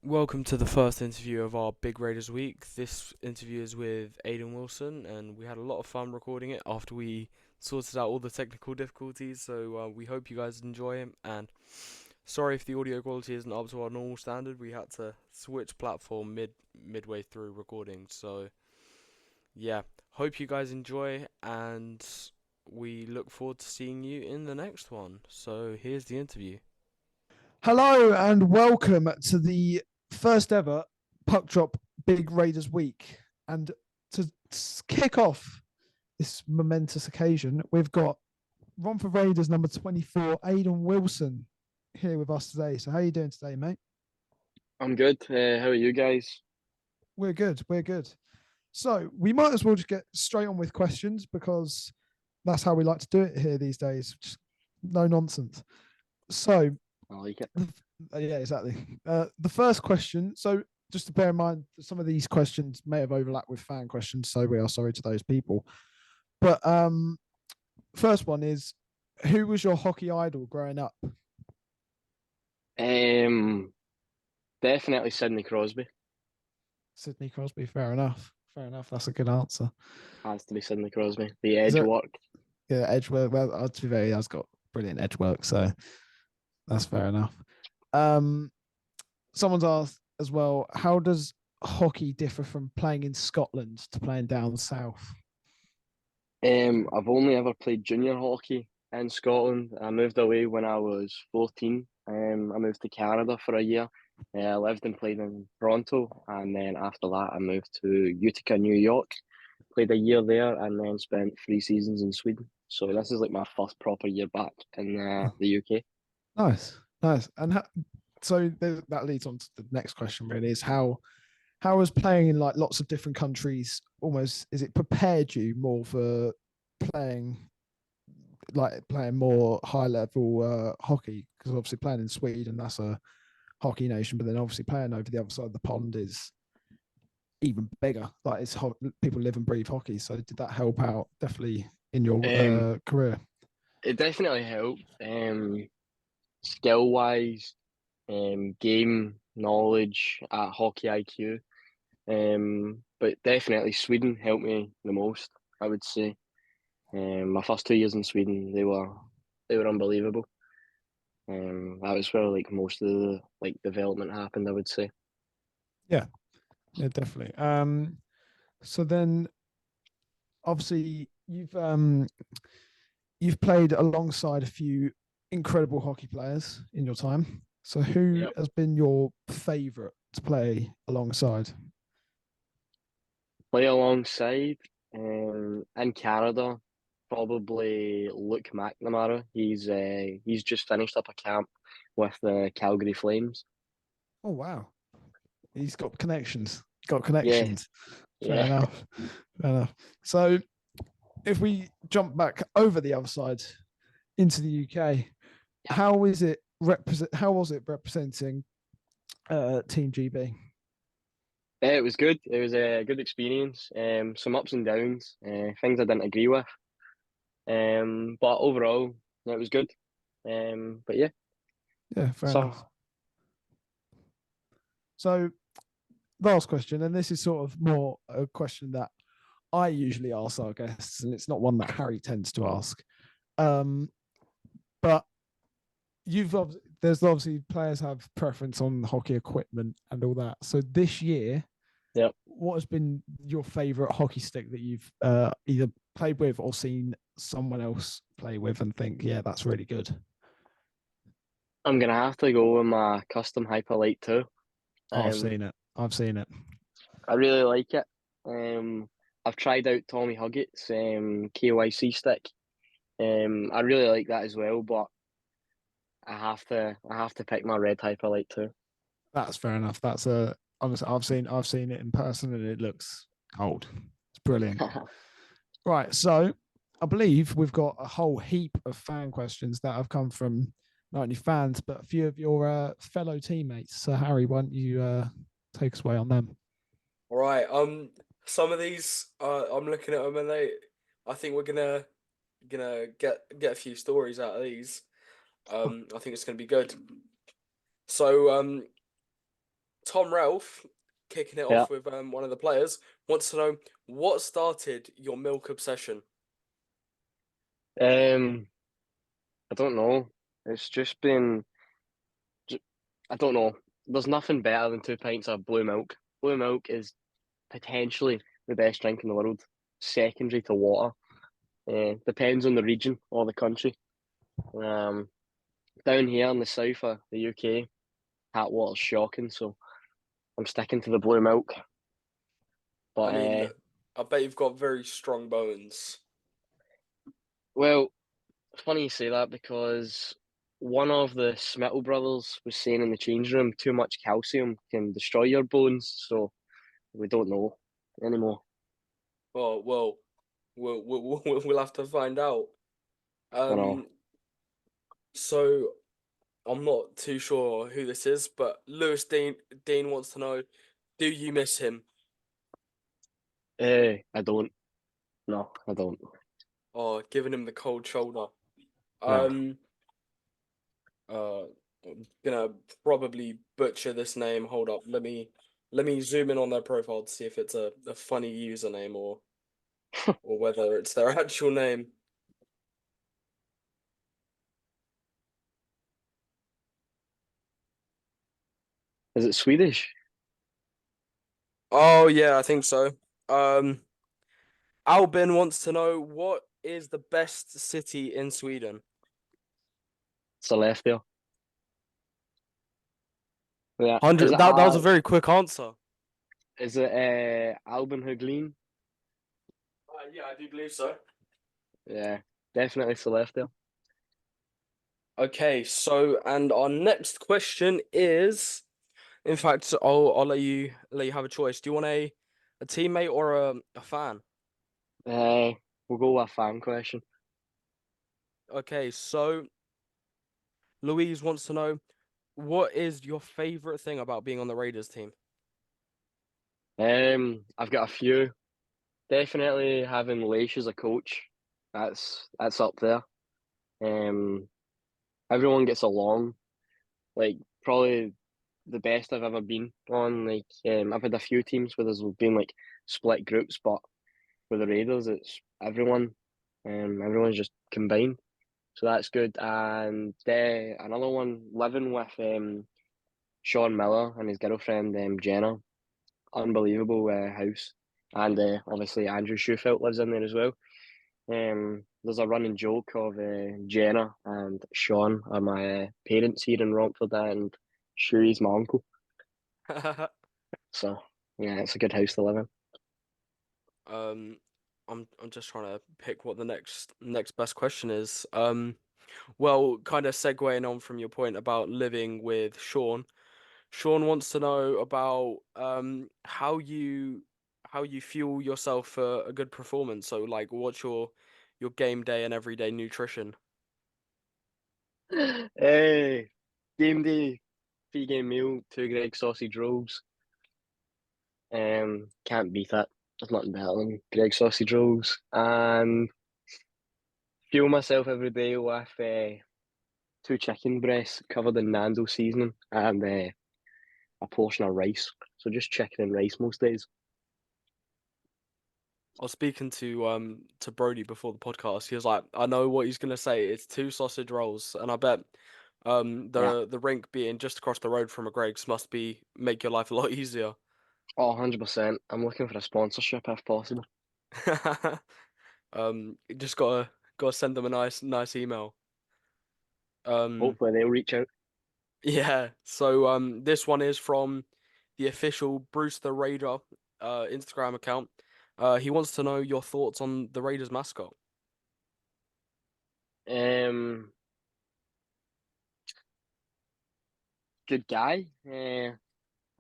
Welcome to the first interview of our Big Raiders Week. This interview is with Aiden Wilson, and we had a lot of fun recording it after we sorted out all the technical difficulties. So we hope you guys enjoy him. And sorry if the audio quality isn't up to our normal standard. We had to switch platform midway through recording. So yeah, hope you guys enjoy, and we look forward to seeing you in the next one. So here's the interview. Hello and welcome to the first ever Puck Drop Big Raiders Week. And to kick off this momentous occasion, we've got Romford Raiders number 24, Aiden Wilson, here with us today. So how are you doing today, mate? I'm good. How are you guys? We're good. We're good. So we might as well just get straight on with questions because that's how we like to do it here these days. Just no nonsense. So I like it. yeah, exactly. The first question. So just to bear in mind, some of these questions may have overlapped with fan questions, so we are sorry to those people. But first one is, who was your hockey idol growing up? Um, Definitely Sidney Crosby. Sidney Crosby. Fair enough. Fair enough. That's a good answer. Has to be Sidney Crosby. The Is edge it? work. Yeah, edge work. Well, to be fair, he has got brilliant edge work, so that's fair enough. Um, Someone's asked as well, how does hockey differ from playing in Scotland to playing down south? I've only ever played junior hockey in Scotland. I moved away when I was 14. I moved to Canada for a year. I lived and played in Toronto, and then after that, I moved to Utica, New York. Played a year there, and then spent 3 seasons in Sweden. So this is like my first proper year back in the UK. Nice, nice. And so that leads on to the next question. Really, is how has playing in like lots of different countries almost is it prepared you more for playing playing more high level hockey? Because obviously playing in Sweden, that's a hockey nation, but then obviously playing over the other side of the pond is even bigger. Like people live and breathe hockey. So did that help out definitely in your Um, career? it definitely helped. Skill wise, game knowledge at hockey IQ. But definitely Sweden helped me the most, I would say. My first 2 years in Sweden, they were unbelievable. That was where like most of the like development happened, I would say. Yeah, yeah, definitely. So then obviously you've played alongside a few incredible hockey players in your time. So who Yep. has been your favourite to play alongside? Play alongside in Canada, probably Luke McNamara. He's just finished up a camp with the Calgary Flames. Oh wow, he's got connections. Got Yeah, connections. Fair yeah. enough. Fair enough. So if we jump back over the other side into the UK, how is it represent? How was it representing Team GB? It was good. It was a good experience. Some ups and downs, things I didn't agree with. But overall, it was good. But yeah, Yeah, fair so enough. So last question, and this is sort of more a question that I usually ask our guests, and it's not one that Harry tends to ask. Um, but there's obviously players have preference on hockey equipment and all that. So this year, yeah, what has been your favorite hockey stick that you've either played with or seen someone else play with and think, yeah, that's really good? I'm gonna have to go with my custom Hyperlight too. Oh, I've Um, seen it. I've seen it. I really like it. I've tried out Tommy Huggett's KYC stick. I really like that as well, but I have to pick my red Hyperlight too. That's fair enough. That's a honestly, I've seen it in person and it looks cold. It's brilliant. Right, so I believe we've got a whole heap of fan questions that have come from not only fans but a few of your fellow teammates. So Harry, why don't you take us away on them? All right. Some of these, I'm looking at them, and I think we're gonna get a few stories out of these. I think it's gonna be good. So, Tom Ralph, kicking it Yeah. off with one of the players, wants to know what started your milk obsession. I don't know. It's just been. I don't know. There's nothing better than 2 pints of blue milk. Blue milk is potentially the best drink in the world, secondary to water. Depends on the region or the country. Um, Down here in the south of the UK, tap water's shocking, so I'm sticking to the blue milk. I But mean, I bet you've got very strong bones. well, funny you say that because one of the Smittle brothers was saying in the change room too much calcium can destroy your bones, so we don't know anymore. Well, we'll have to find out. I know. So I'm not too sure who this is, but Lewis Dean wants to know, do you miss him? I don't. No, I don't. Or giving him the cold shoulder? No. Um, I'm gonna probably butcher this name. Hold up, let me zoom in on their profile to see if it's a funny username or whether it's their actual name. Is it Swedish? Oh yeah, I think so. Um, Albin wants to know what is the best city in Sweden? Sollefteå. Yeah. Is 100. it That was a very quick answer. Albin Huglin? Yeah, I do believe so. Yeah, definitely Sollefteå. Okay, so and our next question is, in fact, I'll let you have a choice. Do you want a teammate or a fan? We'll go with a fan question. Okay, so Louise wants to know, what is your favorite thing about being on the Raiders team? I've got a few. Definitely having Leish as a coach. That's up there. Um, Everyone gets along. Like probably the best I've ever been on. Like I've had a few teams where there's been like split groups, but with the Raiders, it's everyone. Everyone's just combined, so that's good. And another one, living with Sean Miller and his girlfriend Jenna. Unbelievable house, and obviously Andrew Schufelt lives in there as well. There's a running joke of Jenna and Sean are my parents here in Romford, and Shuey's my uncle. So yeah, it's a good house to live in. Um, I'm just trying to pick what the next best question is. Well, kind of segueing on from your point about living with Sean. Sean wants to know about how you fuel yourself for a good performance. So like, what's your game day and everyday nutrition? Hey, game day, pre-game meal, two Greg sausage rolls. Can't beat it. There's nothing better than Greg sausage rolls, and fuel myself every day with two chicken breasts covered in Nando seasoning and a portion of rice. So just chicken and rice most days. I was speaking to Brody before the podcast. He was like, I know what he's gonna say. It's two sausage rolls, and I bet Yeah. the rink being just across the road from a Greg's must be make your life a lot easier. Oh, 100%. I'm looking for a sponsorship if possible. You just gotta send them a nice email. Um, Hopefully they'll reach out. yeah. So this one is from the official Bruce the Raider Instagram account. He wants to know your thoughts on the Raiders mascot. Um, Good guy. I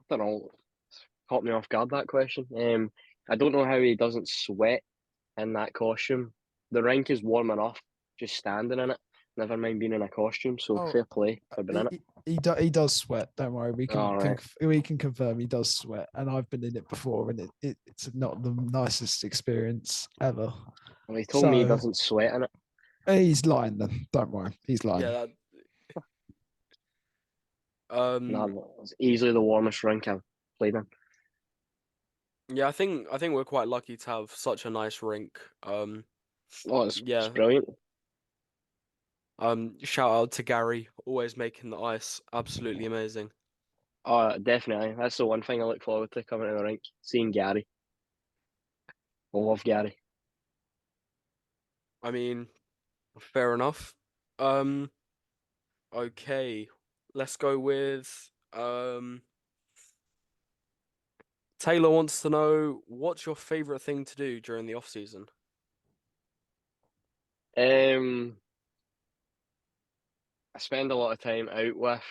don't know. Caught me off guard that question. I don't know how he doesn't sweat in that costume. The rink is warm enough just standing in it. Never mind being in a costume. So Oh, fair play for being in it. he does sweat. Don't worry, All right. we can confirm he does sweat, and I've been in it before, and it's not the nicest experience ever. Well, he told me he So doesn't sweat in it. he's lying. Then don't worry, he's lying. Yeah. No, it's easily the warmest rink I've played in. Yeah, I think we're quite lucky to have such a nice rink. Oh, it's Yeah. brilliant. Shout out to Gary, always making the ice absolutely amazing. Oh, definitely. That's the one thing I look forward to coming to the rink, seeing Gary. I love Gary. I mean, fair enough. Um, okay, let's go with Taylor wants to know what's your favorite thing to do during the off season? Um, I spend a lot of time out with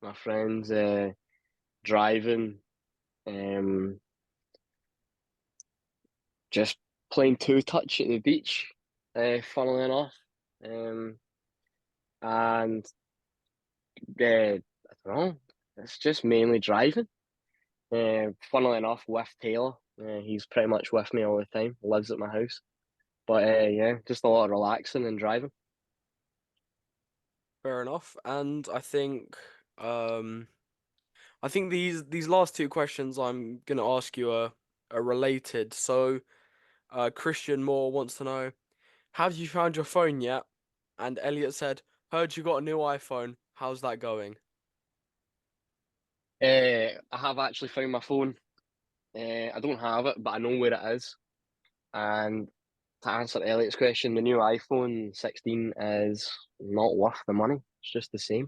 my friends, driving, um, just playing two touch at the beach, funnily enough. Um, and I don't know, it's just mainly driving. Funnily enough, with Taylor, he's pretty much with me all the time. Lives at my house, but yeah, just a lot of relaxing and driving. Fair enough. And um I think these last two questions I'm gonna ask you are related. So Christian Moore wants to know, have you found your phone yet? And Elliot said, heard you got a new iPhone. How's that going? I have actually found my phone. I don't have it, but I know where it is. And to answer Elliot's question, the new iPhone 16 is not worth the money. It's just the same.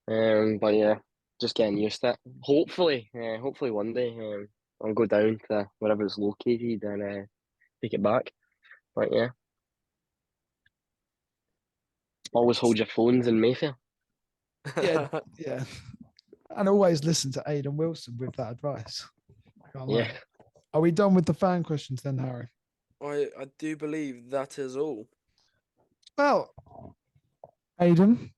But yeah, just getting used to it. Hopefully one day I'll go down to wherever it's located and take it back. But yeah, always hold your phones in Mayfair. Yeah, yeah. And always listen to Aiden Wilson with that advice. I can't Yeah, lie. Are we done with the fan questions then, Harry? I do believe that is all. Well, Aiden,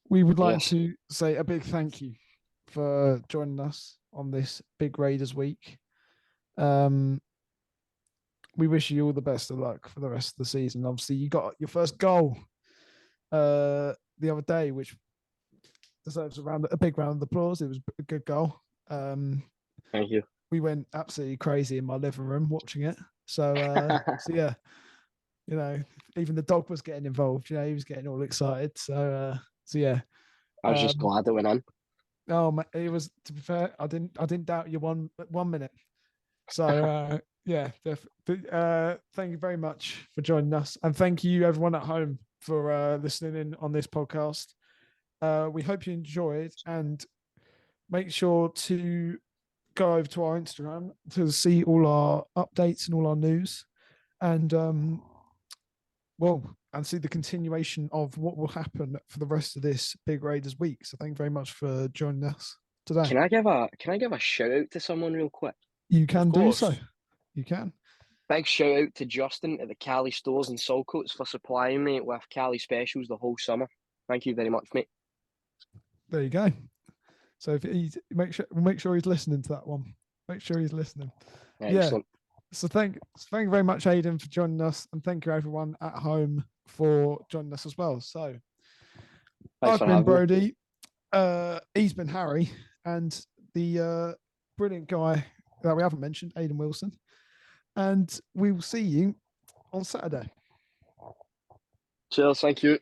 we would like yes. to say a big thank you for joining us on this big Raiders week. We wish you all the best of luck for the rest of the season. Obviously, you got your first goal the other day, which deserves a big round of applause. It was a good goal. Thank you. We went absolutely crazy in my living room watching it. So yeah, you know, even the dog was getting involved. You know, he was getting all excited. So yeah. I was just Um, glad it went in. oh, it was. To be fair, I didn't doubt you 1 minute. So yeah, thank you very much for joining us, and thank you everyone at home for listening in on this podcast. We hope you enjoyed, and make sure to go over to our Instagram to see all our updates and all our news, and and see the continuation of what will happen for the rest of this Big Raiders week. So thank you very much for joining us today. Can I give a shout out to someone real quick? You Of can do so. course. You can. Big shout out to Justin at the Cali stores and Saltcoats for supplying me with Cali specials the whole summer. Thank you very much, mate. There you go. So if he's make sure he's listening to that one. Make sure he's listening. Excellent. Yeah. So thank you very much, Aiden, for joining us, and thank you everyone at home for joining us as well. So Thanks I've for been having me. Brody, he's been Harry, and the brilliant guy that we haven't mentioned, Aiden Wilson. And we will see you on Saturday. Cheers. Thank you.